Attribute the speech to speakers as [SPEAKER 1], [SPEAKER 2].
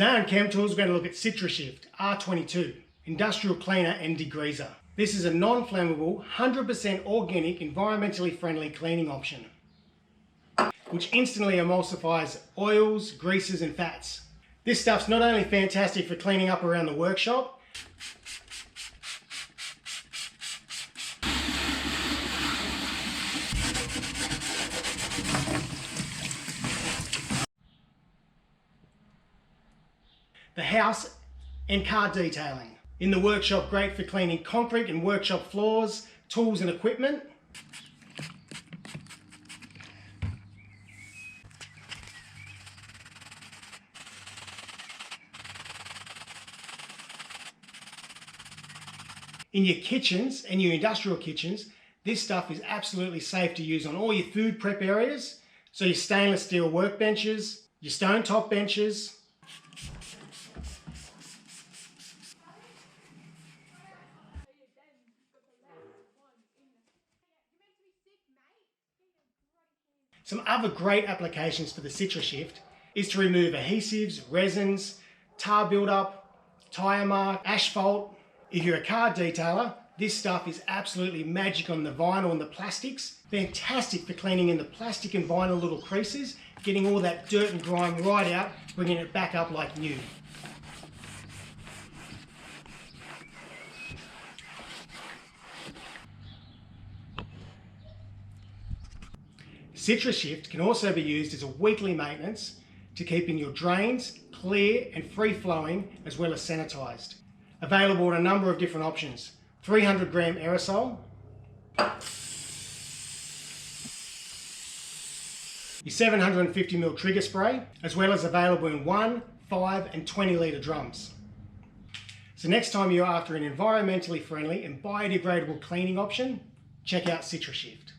[SPEAKER 1] Today on Chem Tools, we're going to look at Citrashift R22 Industrial Cleaner and Degreaser. This is a non-flammable, 100% organic, environmentally friendly cleaning option, which instantly emulsifies oils, greases and fats. This stuff's not only fantastic for cleaning up around the workshop, the house and car detailing. In the workshop, great for cleaning concrete and workshop floors, tools and equipment. In your kitchens and your industrial kitchens, this stuff is absolutely safe to use on all your food prep areas. So your stainless steel workbenches, your stone top benches, Some other great applications for the Citrashift is to remove adhesives, resins, tar buildup, tyre mark, asphalt. If you're a car detailer, this stuff is absolutely magic on the vinyl and the plastics. Fantastic for cleaning in the plastic and vinyl little creases, getting all that dirt and grime right out, bringing it back up like new. Citrashift can also be used as a weekly maintenance to keeping your drains clear and free-flowing, as well as sanitised. Available in a number of different options. 300 gram aerosol, your 750 ml trigger spray, as well as available in 1, 5 and 20 litre drums. So next time you're after an environmentally friendly and biodegradable cleaning option, check out Citrashift.